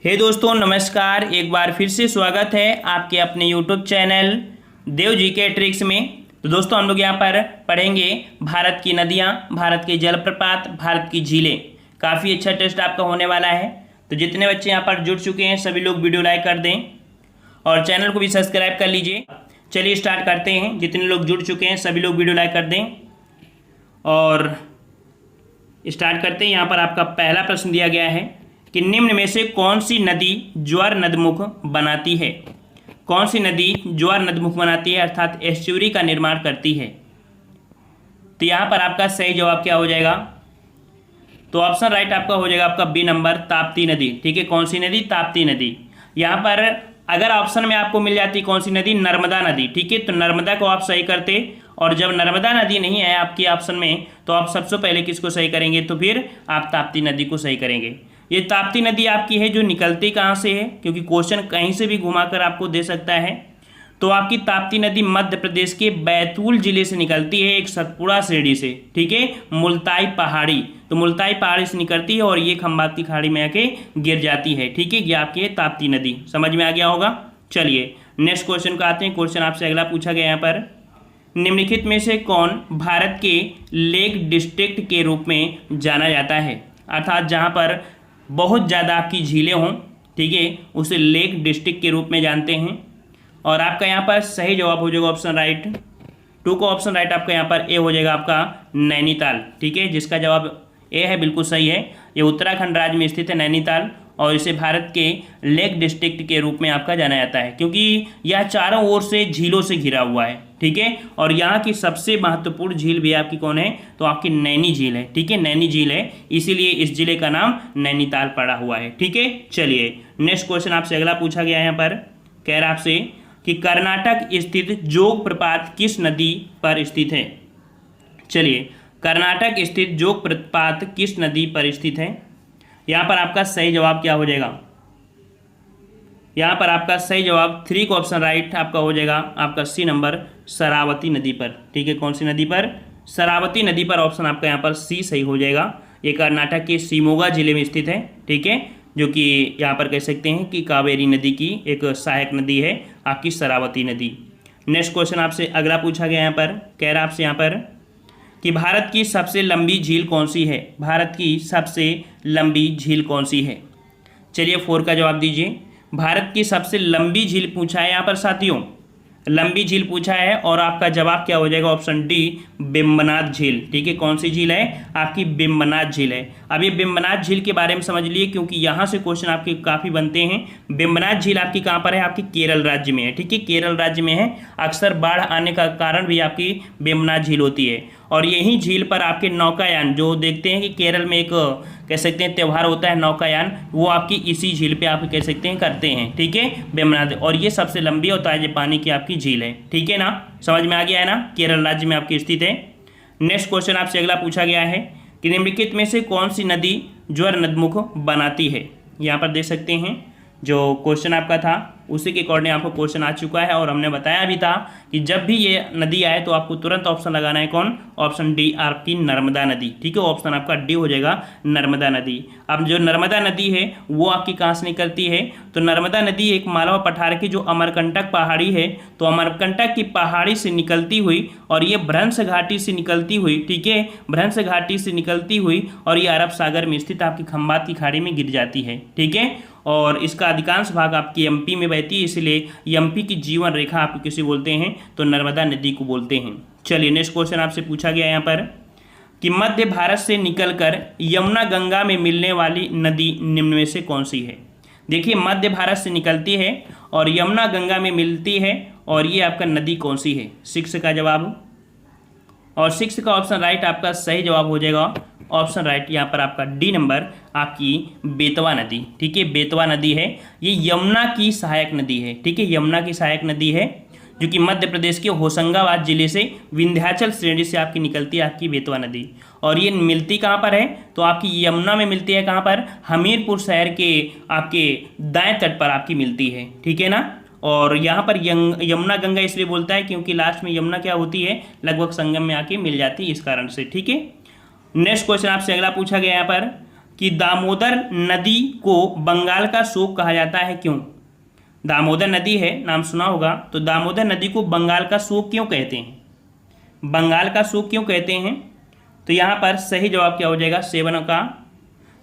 हे दोस्तों नमस्कार। एक बार फिर से स्वागत है आपके अपने यूट्यूब चैनल देव जी के ट्रिक्स में। तो दोस्तों हम लोग यहाँ पर पढ़ेंगे भारत की नदियाँ, भारत के जलप्रपात, भारत की झीलें। काफ़ी अच्छा टेस्ट आपका होने वाला है। तो जितने बच्चे यहाँ पर जुड़ चुके हैं सभी लोग वीडियो लाइक कर दें और चैनल को भी सब्सक्राइब कर लीजिए। चलिए स्टार्ट करते हैं। जितने लोग जुड़ चुके हैं सभी लोग वीडियो लाइक कर दें और स्टार्ट करते हैं। यहाँ पर आपका पहला प्रश्न दिया गया है कि निम्न में से कौन सी नदी ज्वार नदमुख बनाती है। कौन सी नदी ज्वार नदमुख बनाती है अर्थात एस्चुरी का निर्माण करती है। तो यहाँ पर आपका सही जवाब क्या हो जाएगा? तो ऑप्शन राइट आपका हो जाएगा आपका बी नंबर, ताप्ती नदी। ठीक है, कौन सी नदी? ताप्ती नदी। यहाँ पर अगर ऑप्शन में आपको मिल जाती कौन सी नदी? नर्मदा नदी। ठीक है, तो नर्मदा को आप सही करते और जब नर्मदा नदी नहीं है आपके ऑप्शन में तो आप सबसे पहले किसको सही करेंगे? तो फिर आप ताप्ती नदी को सही करेंगे। ये ताप्ती नदी आपकी है जो निकलती कहाँ से है, क्योंकि क्वेश्चन कहीं से भी घुमाकर आपको दे सकता है। तो आपकी ताप्ती नदी मध्य प्रदेश के बैतूल जिले से निकलती है, एक सतपुड़ा श्रेणी से। ठीक है, मुल्ताई पहाड़ी, तो मुल्ताई पहाड़ी से निकलती है और ये खंबात की खाड़ी में आके गिर जाती है। ठीक है, ये आपकी है ताप्ती नदी। समझ में आ गया होगा। चलिए नेक्स्ट क्वेश्चन का आते हैं। क्वेश्चन आपसे अगला पूछा गया यहाँ पर, निम्नलिखित में से कौन भारत के लेक डिस्ट्रिक्ट के रूप में जाना जाता है, अर्थात जहाँ पर बहुत ज़्यादा आपकी झीलें हों। ठीक है, उसे लेक डिस्ट्रिक्ट के रूप में जानते हैं। और आपका यहाँ पर सही जवाब हो जाएगा ऑप्शन राइट 2 का ऑप्शन राइट आपका यहाँ पर ए हो जाएगा आपका नैनीताल। ठीक है, जिसका जवाब ए है, बिल्कुल सही है। ये उत्तराखंड राज्य में स्थित है नैनीताल और इसे भारत के लेक डिस्ट्रिक्ट के रूप में आपका जाना जाता है क्योंकि यह चारों ओर से झीलों से घिरा हुआ है। ठीक है, और यहाँ की सबसे महत्वपूर्ण झील भी आपकी कौन है? तो आपकी नैनी झील है। ठीक है, नैनी झील है, इसीलिए इस जिले का नाम नैनीताल पड़ा हुआ है। ठीक है, चलिए नेक्स्ट क्वेश्चन आपसे अगला पूछा गया है। यहाँ पर कह रहा आपसे कि कर्नाटक स्थित जोग प्रपात किस नदी पर स्थित है। चलिए, कर्नाटक स्थित जोग प्रपात किस नदी पर स्थित है? यहाँ पर आपका सही जवाब क्या हो जाएगा? यहाँ पर आपका सही जवाब 3 का ऑप्शन राइट आपका हो जाएगा आपका सी नंबर, शरावती नदी पर। ठीक है, कौन सी नदी पर? शरावती नदी पर। ऑप्शन आपका यहाँ पर सी सही हो जाएगा। ये कर्नाटक के शिमोगा जिले में स्थित है। ठीक है, जो कि यहाँ पर कह सकते हैं कि कावेरी नदी की एक सहायक नदी है आपकी शरावती नदी। नेक्स्ट क्वेश्चन आपसे अगला पूछा गया यहाँ पर, कह रहा आपसे यहाँ पर कि भारत की सबसे लंबी झील कौन सी है। भारत की सबसे लंबी झील कौन सी है? चलिए 4 का जवाब दीजिए। भारत की सबसे लंबी झील पूछा है यहाँ पर साथियों, लंबी झील पूछा है और आपका जवाब क्या हो जाएगा? ऑप्शन डी, बेम्बनाथ झील। ठीक है, कौन सी झील है? आपकी बेम्बनाथ झील है। अब ये बेम्बनाथ झील के बारे में समझ लिए क्योंकि यहाँ से क्वेश्चन आपके काफ़ी बनते हैं। बेम्बनाथ झील आपकी कहाँ पर है? आपकी केरल राज्य में है। ठीक है, केरल राज्य में है। अक्सर बाढ़ आने का कारण भी आपकी बेम्बनाथ झील होती है और यही झील पर आपके नौकायान, जो देखते हैं कि केरल में एक कह सकते हैं त्यौहार होता है नौकायान, वो आपकी इसी झील पे आप कह सकते हैं करते हैं। ठीक है, बेम्बनाथ, और ये सबसे लंबी और ताजे पानी की आपकी झील है। ठीक है ना, समझ में आ गया है ना? केरल राज्य में आपकी स्थित है। नेक्स्ट क्वेश्चन आपसे अगला पूछा गया है कि निम्नलिखित में से कौन सी नदी ज्वार नदमुख बनाती है। यहाँ पर देख सकते हैं जो क्वेश्चन आपका था उसी के अकॉर्डिंग आपको क्वेश्चन आ चुका है और हमने बताया भी था कि जब भी ये नदी आए तो आपको तुरंत ऑप्शन लगाना है। कौन? ऑप्शन डी, आपकी नर्मदा नदी। ठीक है, ऑप्शन आपका डी हो जाएगा, नर्मदा नदी। अब जो नर्मदा नदी है वो आपकी कहाँ से निकलती है? तो नर्मदा नदी एक मालवा पठार की जो अमरकंटक पहाड़ी है, तो अमरकंटक की पहाड़ी से निकलती हुई और ये भ्रंश घाटी से निकलती हुई, ठीक है, भ्रंश घाटी से निकलती हुई और ये अरब सागर में स्थित आपकी खंबात की खाड़ी में गिर जाती है। ठीक है, और इसका अधिकांश भाग आपकी एमपी में बहती है, इसलिए एमपी की जीवन रेखा आप किसे बोलते हैं? तो नर्मदा नदी को बोलते हैं। चलिए नेक्स्ट क्वेश्चन आपसे पूछा गया यहाँ पर कि मध्य भारत से निकलकर यमुना गंगा में मिलने वाली नदी निम्न में से कौन सी है। देखिए, मध्य भारत से निकलती है और यमुना गंगा में मिलती है और ये आपका नदी कौन सी है? 6 का जवाब और 6 का ऑप्शन राइट आपका सही जवाब हो जाएगा ऑप्शन राइट यहाँ पर आपका डी नंबर, आपकी बेतवा नदी। ठीक है, बेतवा नदी है, ये यमुना की सहायक नदी है। ठीक है, यमुना की सहायक नदी है जो कि मध्य प्रदेश के होशंगाबाद जिले से विंध्याचल श्रेणी से आपकी निकलती है आपकी बेतवा नदी। और ये मिलती कहाँ पर है? तो आपकी यमुना में मिलती है। कहाँ पर? हमीरपुर शहर के आपके दाएं तट पर आपकी मिलती है। ठीक है ना, और यहाँ पर यमुना गंगा इसलिए बोलता है क्योंकि लास्ट में यमुना क्या होती है? लगभग संगम में आके मिल जाती है, इस कारण से। ठीक है, नेक्स्ट क्वेश्चन आपसे अगला पूछा गया यहाँ पर कि दामोदर नदी को बंगाल का शोक कहा जाता है, क्यों? दामोदर नदी है, नाम सुना होगा, तो दामोदर नदी को बंगाल का शोक क्यों कहते हैं? बंगाल का शोक क्यों कहते हैं? तो यहाँ पर सही जवाब क्या हो जाएगा? 7 का।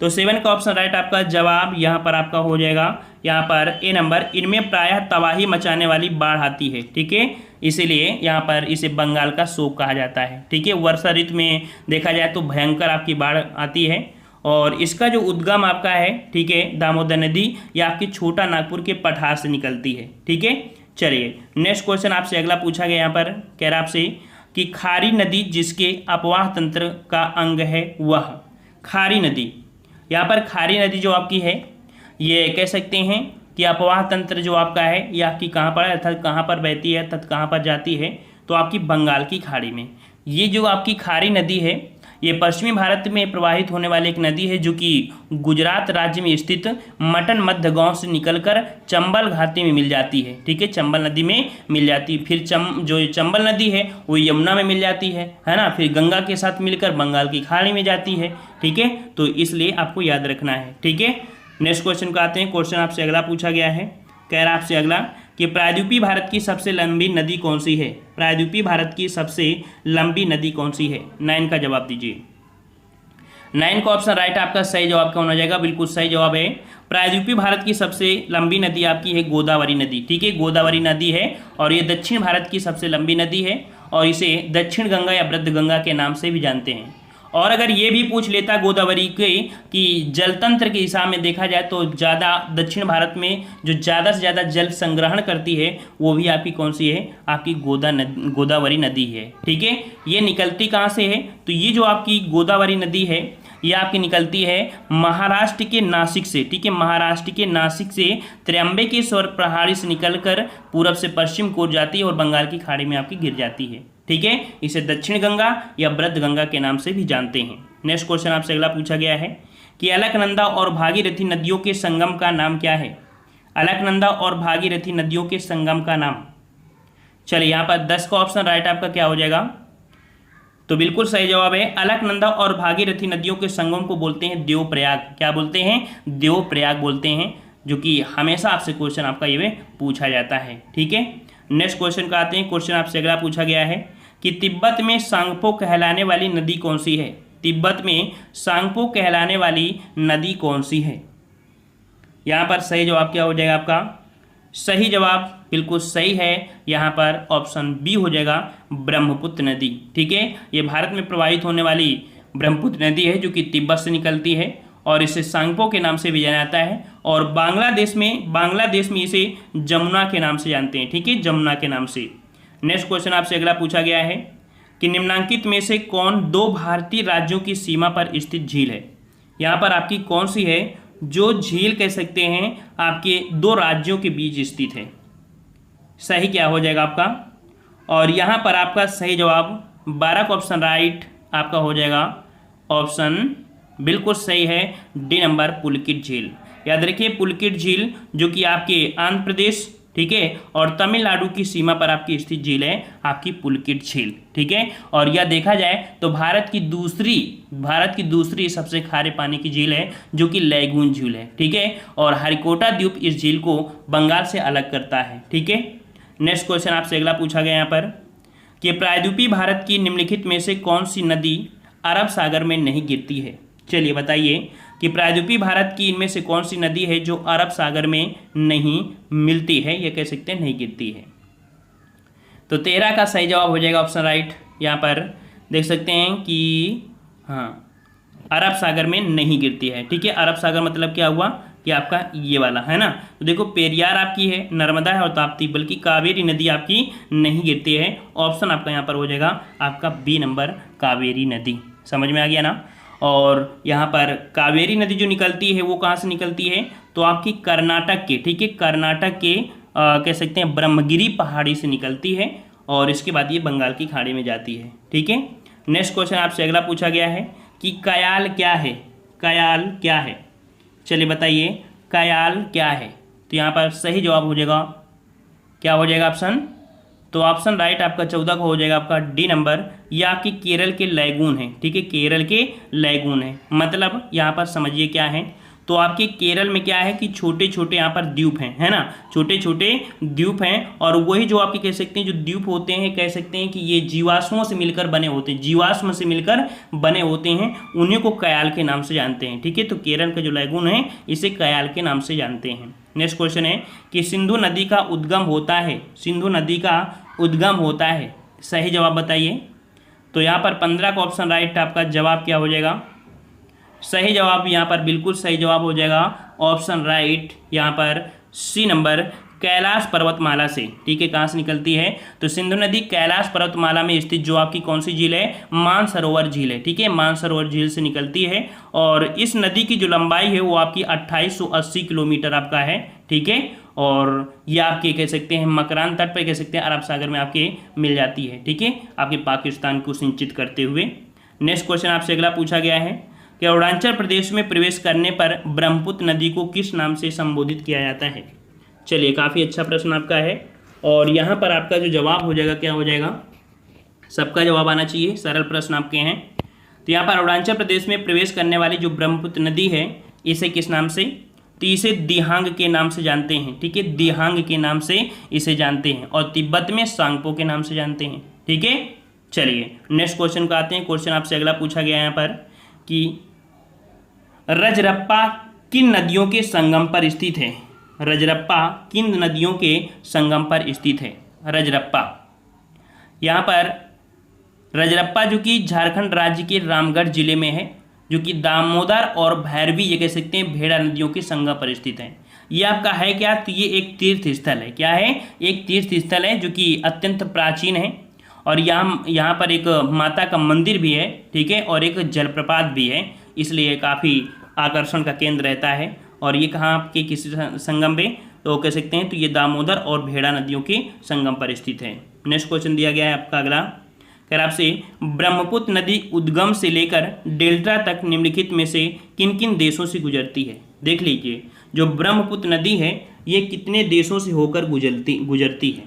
तो 7 का ऑप्शन राइट आपका जवाब यहाँ पर आपका हो जाएगा, यहाँ पर ए नंबर। इनमें प्रायः तबाही मचाने वाली बाढ़ आती है, ठीक है, इसीलिए यहाँ पर इसे बंगाल का शोक कहा जाता है, ठीक है। वर्षा ऋतु में देखा जाए तो भयंकर आपकी बाढ़ आती है, और इसका जो उद्गम आपका है, ठीक है, दामोदर नदी, ये आपकी छोटा नागपुर के पठार से निकलती है, ठीक है। चलिए नेक्स्ट क्वेश्चन आपसे अगला पूछा गया, यहाँ पर कह रहा आपसे कि खारी नदी जिसके अपवाह तंत्र का अंग है वह। खारी नदी, यहाँ पर खारी नदी जो आपकी है, ये कह सकते हैं कि अपवाह तंत्र जो आपका है ये आपकी कहाँ पर है, अर्थात कहाँ पर बहती है, अर्थात कहाँ पर जाती है, तो आपकी बंगाल की खाड़ी में। ये जो आपकी खारी नदी है ये पश्चिमी भारत में प्रवाहित होने वाली एक नदी है जो कि गुजरात राज्य में स्थित मटन मध्य गांव से निकलकर चंबल घाटी में मिल जाती है, ठीक है, चंबल नदी में मिल जाती है। फिर जो चंबल नदी है वो यमुना में मिल जाती है ना, फिर गंगा के साथ मिलकर बंगाल की खाड़ी में जाती है, ठीक है, तो इसलिए आपको याद रखना है, ठीक है। नेक्स्ट क्वेश्चन को आते हैं। क्वेश्चन आपसे अगला पूछा गया है, कह रहा आपसे अगला कि प्रायद्वीपीय भारत की सबसे लंबी नदी कौन सी है? प्रायद्वीपीय भारत की सबसे लंबी नदी कौन सी है? 9 का जवाब दीजिए। 9 का ऑप्शन राइट आपका सही जवाब कौन हो जाएगा? बिल्कुल सही जवाब है। प्रायद्वीपीय भारत की सबसे लंबी नदी आपकी है गोदावरी नदी, ठीक है, गोदावरी नदी है, और ये दक्षिण भारत की सबसे लंबी नदी है, और इसे दक्षिण गंगा या वृद्ध गंगा के नाम से भी जानते हैं। और अगर ये भी पूछ लेता गोदावरी के कि जलतंत्र के हिसाब में देखा जाए तो ज़्यादा दक्षिण भारत में जो ज़्यादा से ज़्यादा जल संग्रहण करती है वो भी आपकी कौन सी है? आपकी गोदावरी नदी है, ठीक है। ये निकलती कहाँ से है? तो ये जो आपकी गोदावरी नदी है ये आपकी निकलती है महाराष्ट्र के नासिक से, ठीक है, महाराष्ट्र के नासिक से त्र्यंबकेश्वर पहाड़ी से निकलकर पूरब से पश्चिम को जाती है और बंगाल की खाड़ी में आपकी गिर जाती है, ठीक है। इसे दक्षिण गंगा या वृद्ध गंगा के नाम से भी जानते हैं। नेक्स्ट क्वेश्चन आपसे अगला पूछा गया है कि अलकनंदा और भागीरथी नदियों के संगम का नाम क्या है? अलकनंदा और भागीरथी नदियों के संगम का नाम। चलिए यहाँ पर 10 का ऑप्शन राइट आपका क्या हो जाएगा? तो बिल्कुल सही जवाब है। अलकनंदा और भागीरथी नदियों के संगम को बोलते हैं देवप्रयाग। क्या बोलते हैं? देवप्रयाग बोलते हैं, जो कि हमेशा आपसे क्वेश्चन आपका ये पूछा जाता है, ठीक है। नेक्स्ट क्वेश्चन का आते हैं। क्वेश्चन आपसे अगला पूछा गया है कि तिब्बत में सांगपो कहलाने वाली नदी कौन सी है? तिब्बत में सांगपो कहलाने वाली नदी कौन सी है? यहाँ पर सही जवाब क्या हो जाएगा आपका? सही जवाब बिल्कुल सही है, यहाँ पर ऑप्शन बी हो जाएगा, ब्रह्मपुत्र नदी, ठीक है। ये भारत में प्रवाहित होने वाली ब्रह्मपुत्र नदी है जो कि तिब्बत से निकलती है, और इसे सांगपो के नाम से भी जाना जाता है, और बांग्लादेश में इसे जमुना के नाम से जानते हैं, ठीक है, जमुना के नाम से। नेक्स्ट क्वेश्चन आपसे अगला पूछा गया है कि निम्नांकित में से कौन 2 भारतीय राज्यों की सीमा पर स्थित झील है? यहाँ पर आपकी कौन सी है जो झील कह सकते हैं आपके 2 राज्यों के बीच स्थित है? सही क्या हो जाएगा आपका? और यहाँ पर आपका सही जवाब 12 का ऑप्शन राइट आपका हो जाएगा, ऑप्शन बिल्कुल सही है, डी नंबर, पुलकित झील। याद रखिए पुलकित झील जो कि आपके आंध्र प्रदेश, ठीक है, और तमिलनाडु की सीमा पर आपकी स्थित झील है आपकी पुलकित झील, ठीक है। और यह देखा जाए तो भारत की दूसरी सबसे खारे पानी की झील है जो कि लैगून झील है, ठीक है, और हरिकोटा द्वीप इस झील को बंगाल से अलग करता है, ठीक है। नेक्स्ट क्वेश्चन आपसे अगला पूछा गया यहाँ पर कि प्रायद्वीपीय भारत की निम्नलिखित में से कौन सी नदी अरब सागर में नहीं गिरती है? चलिए बताइए कि प्रायद्वीपीय भारत की इनमें से कौन सी नदी है जो अरब सागर में नहीं मिलती है, ये कह सकते हैं नहीं गिरती है। तो 13 का सही जवाब हो जाएगा ऑप्शन राइट। यहाँ पर देख सकते हैं कि हाँ, अरब सागर में नहीं गिरती है, ठीक है। अरब सागर मतलब क्या हुआ कि आपका ये वाला है ना, तो देखो पेरियार आपकी है, नर्मदा है और ताप्ती, बल्कि कावेरी नदी आपकी नहीं गिरती है। ऑप्शन आपका यहाँ पर हो जाएगा आपका बी नंबर, कावेरी नदी। समझ में आ गया ना? और यहाँ पर कावेरी नदी जो निकलती है वो कहाँ से निकलती है? तो आपकी कर्नाटक के, ठीक है, कर्नाटक के कह सकते हैं ब्रह्मगिरी पहाड़ी से निकलती है, और इसके बाद ये बंगाल की खाड़ी में जाती है, ठीक है। नेक्स्ट क्वेश्चन आपसे अगला पूछा गया है कि कयाल क्या है? कयाल क्या है? चलिए बताइए कयाल क्या है? तो यहाँ पर सही जवाब हो जाएगा, क्या हो जाएगा ऑप्शन? तो ऑप्शन राइट आपका 14 का हो जाएगा आपका डी नंबर। ये आपकी केरल के लैगून है, ठीक है, केरल के लैगून है। मतलब यहाँ पर समझिए क्या है, तो आपके केरल में क्या है कि छोटे छोटे यहाँ पर द्वीप हैं, है ना, छोटे छोटे द्वीप हैं। और वही जो आपके कह सकते हैं जो द्वीप होते हैं, कह सकते हैं कि ये जीवाश्मों से मिलकर बने होते हैं, जीवाश्म से मिलकर बने होते हैं, उन्हीं को कयाल के नाम से जानते हैं, ठीक है। तो केरल का जो लैगून है इसे कयाल के नाम से जानते हैं। नेक्स्ट क्वेश्चन है कि सिंधु नदी का उद्गम होता है, सिंधु नदी का उद्गम होता है, सही जवाब बताइए। तो यहाँ पर 15 का ऑप्शन राइट आपका जवाब क्या हो जाएगा, सही जवाब यहाँ पर बिल्कुल सही जवाब हो जाएगा ऑप्शन राइट यहाँ पर सी नंबर, कैलाश पर्वतमाला से, ठीक है। कहाँ से निकलती है, तो सिंधु नदी कैलाश पर्वतमाला में स्थित जो आपकी कौन सी झील है, मानसरोवर झील है, ठीक है, मानसरोवर झील से निकलती है। और इस नदी की जो लंबाई है वो आपकी 2880 किलोमीटर आपका है, ठीक है। और ये आपके कह सकते हैं मकरान तट पर कह सकते हैं अरब सागर में आपके मिल जाती है, ठीक है, आपके पाकिस्तान को सिंचित करते हुए। नेक्स्ट क्वेश्चन आपसे अगला पूछा गया है कि अरुणाचल प्रदेश में प्रवेश करने पर ब्रह्मपुत्र नदी को किस नाम से संबोधित किया जाता है। चलिए, काफ़ी अच्छा प्रश्न आपका है। और यहाँ पर आपका जो जवाब हो जाएगा क्या हो जाएगा, सबका जवाब आना चाहिए, सरल प्रश्न आपके हैं। तो यहाँ पर अरुणाचल प्रदेश में प्रवेश करने वाली जो ब्रह्मपुत्र नदी है इसे किस नाम से, तो इसे दिहांग के नाम से जानते हैं, ठीक है, दिहांग के नाम से इसे जानते हैं। और तिब्बत में सांगपो के नाम से जानते हैं, ठीक है। चलिए नेक्स्ट क्वेश्चन को आते हैं। क्वेश्चन आपसे अगला पूछा गया यहाँ पर कि रजरप्पा किन नदियों के संगम पर स्थित है, रजरप्पा किन नदियों के संगम पर स्थित है, रजरप्पा। यहाँ पर रजरप्पा जो कि झारखंड राज्य के रामगढ़ जिले में है, जो कि दामोदर और भैरवी ये कह सकते हैं भेड़ा नदियों के संगम पर स्थित है। ये आपका है क्या, तो ये एक तीर्थ स्थल है, क्या है, एक तीर्थ स्थल है जो कि अत्यंत प्राचीन है। और यहाँ पर एक माता का मंदिर भी है, ठीक है, और एक जलप्रपात भी है, इसलिए काफ़ी आकर्षण का केंद्र रहता है। और ये कहाँ आपके किसी संगम पे, तो कह सकते हैं तो ये दामोदर और भेड़ा नदियों के संगम पर स्थित है। नेक्स्ट क्वेश्चन दिया गया है आपका अगला, कह आपसे ब्रह्मपुत्र नदी उद्गम से लेकर डेल्टा तक निम्नलिखित में से किन किन देशों से गुजरती है। देख लीजिए, जो ब्रह्मपुत्र नदी है ये कितने देशों से होकर गुजरती है।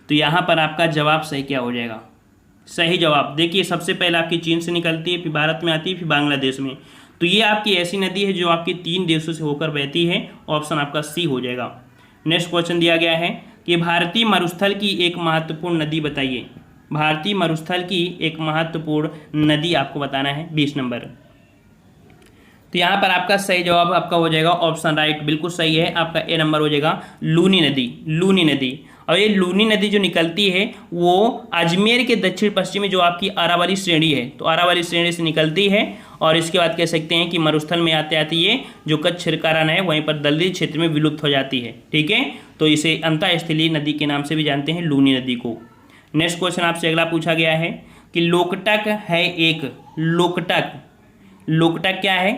तो यहाँ पर आपका जवाब सही क्या हो जाएगा, सही जवाब देखिए, सबसे पहले आपकी चीन से निकलती है, फिर भारत में आती है, फिर बांग्लादेश में। तो ये आपकी ऐसी नदी है जो आपकी 3 देशों से होकर बहती है, ऑप्शन आपका सी हो जाएगा। नेक्स्ट क्वेश्चन दिया गया है कि भारतीय मरुस्थल की एक महत्वपूर्ण नदी बताइए, भारतीय मरुस्थल की एक महत्वपूर्ण नदी आपको बताना है, 20 नंबर। तो यहाँ पर आपका सही जवाब आपका हो जाएगा ऑप्शन राइट, बिल्कुल सही है, आपका ए नंबर हो जाएगा लूनी नदी, लूनी नदी। और ये लूनी नदी जो निकलती है वो अजमेर के दक्षिण पश्चिम में जो आपकी अरावली श्रेणी है, तो अरावली श्रेणी से निकलती है। और इसके बाद कह सकते हैं कि मरुस्थल में आते आते ये जो कच्छ छिरकारान है वहीं पर दलदली क्षेत्र में विलुप्त हो जाती है, ठीक है। तो इसे अंतःस्थलीय नदी के नाम से भी जानते हैं, लूनी नदी को। नेक्स्ट क्वेश्चन आपसे अगला पूछा गया है कि लोकटक है एक, लोकटक, लोकटक क्या है।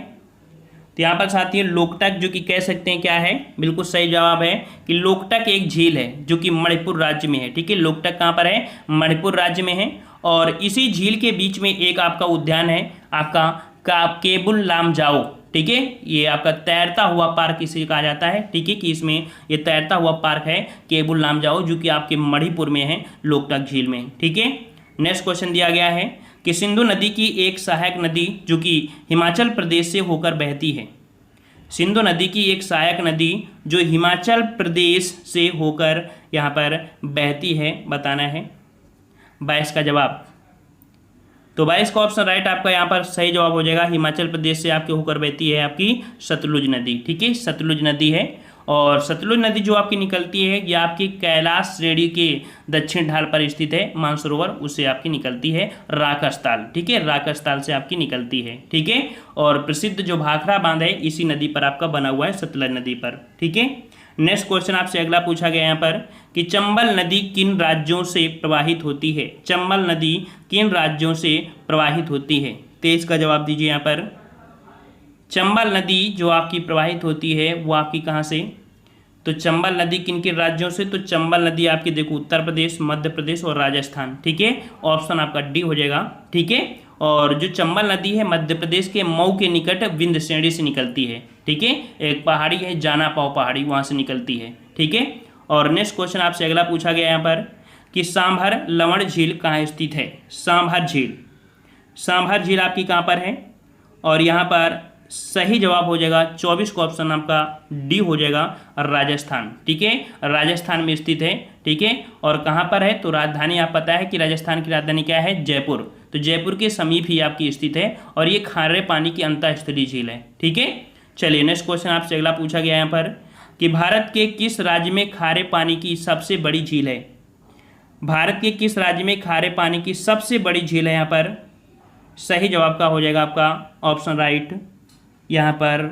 तो यहाँ पर साथियों लोकटक जो कि कह सकते हैं क्या है, बिल्कुल सही जवाब है कि लोकटक एक झील है जो कि मणिपुर राज्य में है, ठीक है। लोकटक कहाँ पर है, मणिपुर राज्य में है। और इसी झील के बीच में एक आपका उद्यान है आपका केबुल लामजाओ, ठीक है। ये आपका तैरता हुआ पार्क इसे कहा जाता है, ठीक है, कि इसमें ये तैरता हुआ पार्क है केबुल लामजाओ जो कि आपके मणिपुर में है, लोकटक झील में, ठीक है। नेक्स्ट क्वेश्चन दिया गया है कि सिंधु नदी की एक सहायक नदी जो कि हिमाचल प्रदेश से होकर बहती है, सिंधु नदी की एक सहायक नदी जो हिमाचल प्रदेश से होकर यहाँ पर बहती है, बताना है 22 का जवाब। तो 22 का ऑप्शन राइट आपका यहाँ पर सही जवाब हो जाएगा, हिमाचल प्रदेश से आपके होकर बहती है आपकी सतलुज नदी, ठीक है, सतलुज नदी है। और सतलुज नदी जो आपकी निकलती है ये आपकी कैलाश श्रेणी के दक्षिण ढाल पर स्थित है, मानसरोवर, उससे आपकी निकलती है राकसताल, ठीक है, राकसताल से आपकी निकलती है, ठीक है। और प्रसिद्ध जो भाखड़ा बांध है इसी नदी पर आपका बना हुआ है, सतलुज नदी पर, ठीक है। नेक्स्ट क्वेश्चन आपसे अगला पूछा गया यहाँ पर कि चंबल नदी किन राज्यों से प्रवाहित होती है, चंबल नदी किन राज्यों से प्रवाहित होती है, 23 का जवाब दीजिए यहाँ पर। चंबल नदी जो आपकी प्रवाहित होती है वो आपकी कहाँ से, तो चंबल नदी किन किन राज्यों से, तो चंबल नदी आपकी देखो उत्तर प्रदेश, मध्य प्रदेश और राजस्थान, ठीक है, ऑप्शन आपका डी हो जाएगा, ठीक है। और जो चंबल नदी है मध्य प्रदेश के मऊ के निकट विंध्य श्रेणी से निकलती है, ठीक है, एक पहाड़ी है जाना पाव पहाड़ी, वहाँ से निकलती है, ठीक है। और नेक्स्ट क्वेश्चन आपसे अगला पूछा गया यहाँ पर कि सांभर लवण झील कहाँ स्थित है। सांभर झील आपकी कहाँ पर है, और यहाँ पर सही जवाब हो जाएगा 24 का ऑप्शन आपका डी हो जाएगा, राजस्थान। ठीक है, राजस्थान में स्थित है। ठीक है, और कहाँ पर है, तो राजधानी आप पता है कि राजस्थान की राजधानी क्या है, जयपुर। तो जयपुर के समीप ही आपकी स्थित है, और ये खारे पानी की अंतःस्थलीय झील है। ठीक है, चलिए नेक्स्ट क्वेश्चन आपसे अगला पूछा गया यहाँ पर कि भारत के किस राज्य में खारे पानी की सबसे बड़ी झील है। भारत के किस राज्य में खारे पानी की सबसे बड़ी झील है। यहाँ पर सही जवाब का हो जाएगा आपका ऑप्शन राइट, यहाँ पर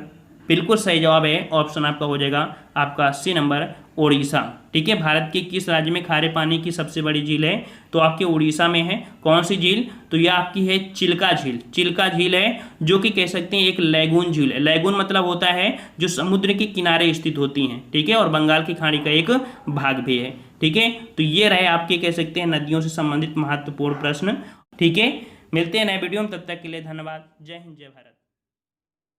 बिल्कुल सही जवाब है, ऑप्शन आपका हो जाएगा आपका सी नंबर, उड़ीसा। ठीक है, भारत के किस राज्य में खारे पानी की सबसे बड़ी झील है, तो आपके उड़ीसा में है। कौन सी झील, तो यह आपकी है चिल्का झील। चिल्का झील है जो कि कह सकते हैं एक लैगून झील है। लैगून मतलब होता है जो समुद्र के किनारे स्थित होती हैं। ठीक है, और बंगाल की खाड़ी का एक भाग भी है। ठीक है, तो ये रहे आपके कह सकते हैं नदियों से संबंधित महत्वपूर्ण प्रश्न। ठीक है, मिलते हैं नए वीडियो में, तब तक के लिए धन्यवाद। जय हिंद, जय भारत।